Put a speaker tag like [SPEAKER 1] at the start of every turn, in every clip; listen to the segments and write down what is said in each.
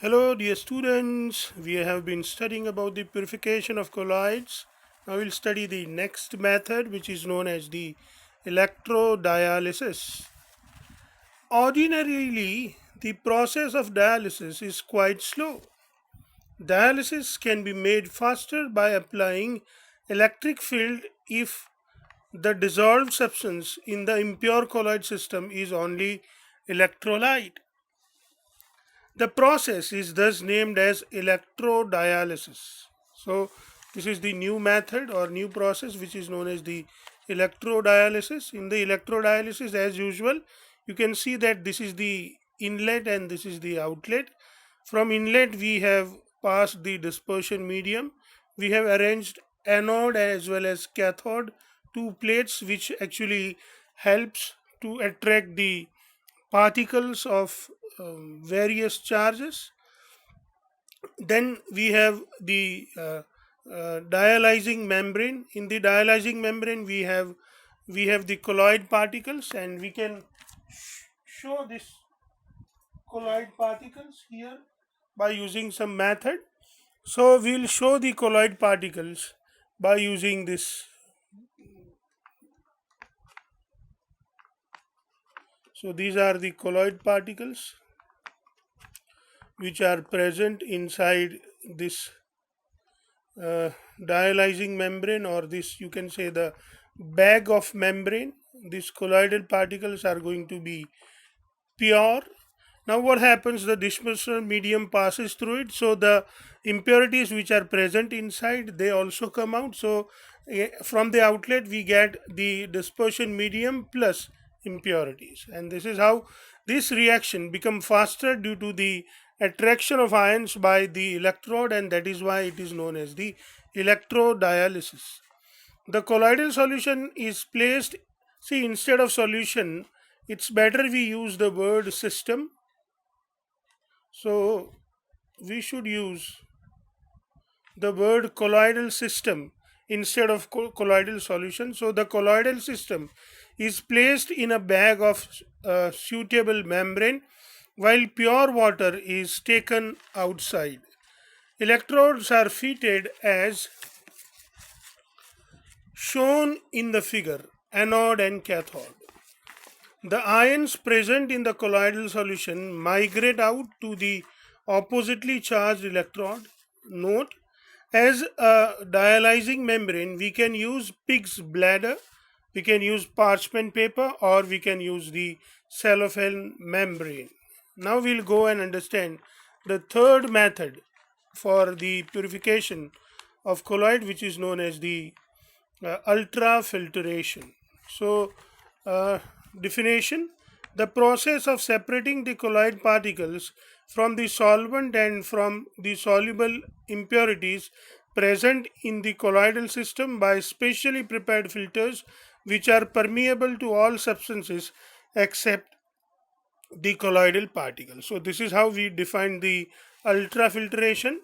[SPEAKER 1] Hello, dear students. We have been studying about the purification of colloids. Now we'll study the next method, which is known as the electrodialysis. Ordinarily, the process of dialysis is quite slow. Dialysis can be made faster by applying electric field if the dissolved substance in the impure colloid system is only electrolyte. The process is thus named as electrodialysis. So, this is the new method or new process which is known as the electrodialysis. In the electrodialysis, as usual, you can see that this is the inlet and this is the outlet. From inlet, we have passed the dispersion medium. We have arranged anode as well as cathode, two plates which actually helps to attract the particles of various charges. Then we have the dialyzing membrane. In the dialyzing membrane, we have the colloid particles, and we can show this colloid particles here by using some method. So we'll show the colloid particles by using this. So these are the colloid particles which are present inside this dialyzing membrane, or this, you can say, the bag of membrane. These colloidal particles are going to be pure. Now what happens, the dispersion medium passes through it, so the impurities which are present inside, they also come out. So from the outlet we get the dispersion medium plus impurities, and this is how this reaction become faster due to the attraction of ions by the electrode, and that is why it is known as the electrodialysis. The colloidal solution is placed, see, instead of solution, it's better we use the word system. So we should use the word colloidal system instead of colloidal solution. So the colloidal system is placed in a bag of suitable membrane, while pure water is taken outside. Electrodes are fitted as shown in the figure, anode and cathode. The ions present in the colloidal solution migrate out to the oppositely charged electrode. Note, as a dialyzing membrane, we can use pig's bladder, we can use parchment paper, or we can use the cellophane membrane. Now we'll go and understand the third method for the purification of colloid, which is known as the ultrafiltration. So, definition: the process of separating the colloid particles from the solvent and from the soluble impurities present in the colloidal system by specially prepared filters which are permeable to all substances except the colloidal particles. So this is how we define the ultrafiltration.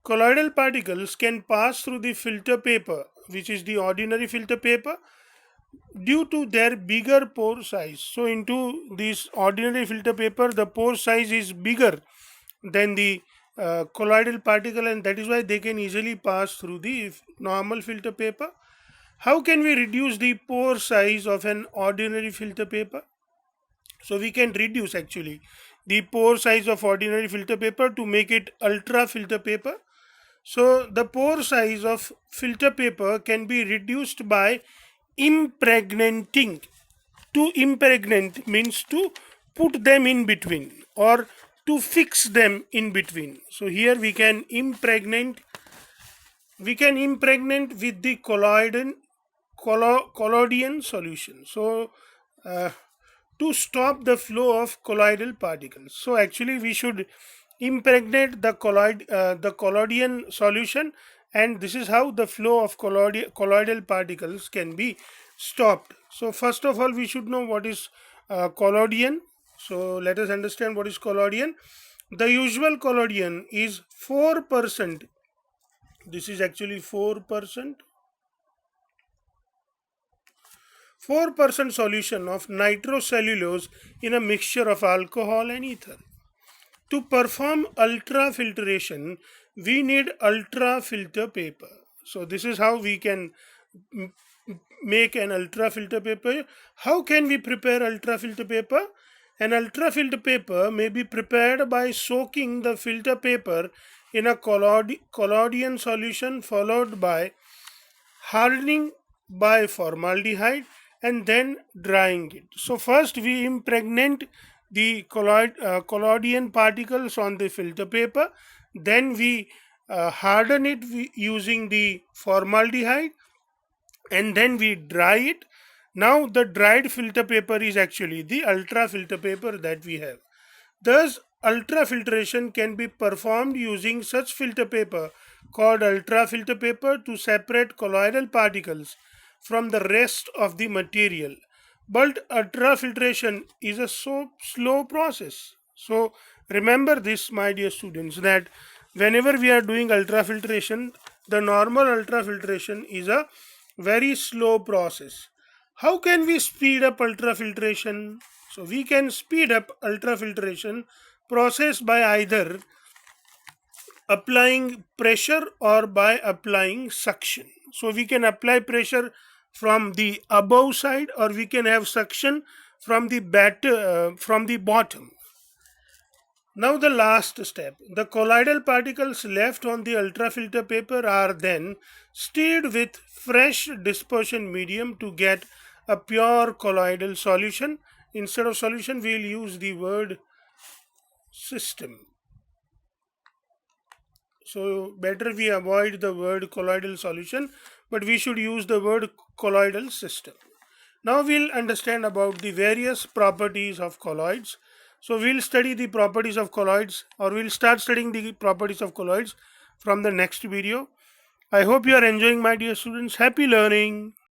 [SPEAKER 1] Colloidal particles can pass through the filter paper, which is the ordinary filter paper, due to their bigger pore size. So into this ordinary filter paper, the pore size is bigger than the colloidal particle, and that is why they can easily pass through the normal filter paper. How can we reduce the pore size of an ordinary filter paper? So we can reduce actually the pore size of ordinary filter paper to make it ultra filter paper. So the pore size of filter paper can be reduced by impregnating. To impregnate means to put them in between or to fix them in between. So here we can impregnate with the collodion solution. So to stop the flow of colloidal particles. So actually we should impregnate the collodion solution, and this is how the flow of colloidal particles can be stopped. So first of all, we should know what is collodion. So let us understand what is collodion. The usual collodion is 4%. This is actually 4%. 4% solution of nitrocellulose in a mixture of alcohol and ether. To perform ultrafiltration, we need ultrafilter paper. So this is how we can m- make an ultrafilter paper. How can we prepare ultrafilter paper? An ultrafilter paper may be prepared by soaking the filter paper in a collodion solution, followed by hardening by formaldehyde and then drying it. So first we impregnate the collodion particles on the filter paper, then we harden it using the formaldehyde, and then we dry it. Now the dried filter paper is actually the ultra filter paper that we have. Thus, ultrafiltration can be performed using such filter paper called ultrafilter paper to separate colloidal particles from the rest of the material. But ultrafiltration is a so slow process. So remember this, my dear students, that whenever we are doing ultrafiltration, the normal ultrafiltration is a very slow process. How can we speed up ultrafiltration? So we can speed up ultrafiltration process by either applying pressure or by applying suction. So we can apply pressure from the above side, or we can have suction from the from the bottom. Now the last step. The colloidal particles left on the ultrafilter paper are then stirred with fresh dispersion medium to get a pure colloidal solution. Instead of solution, we will use the word system. So better we avoid the word colloidal solution, but we should use the word colloidal system. Now we'll understand about the various properties of colloids. So we'll study the properties of colloids, or we'll start studying the properties of colloids from the next video. I hope you are enjoying, my dear students. Happy learning.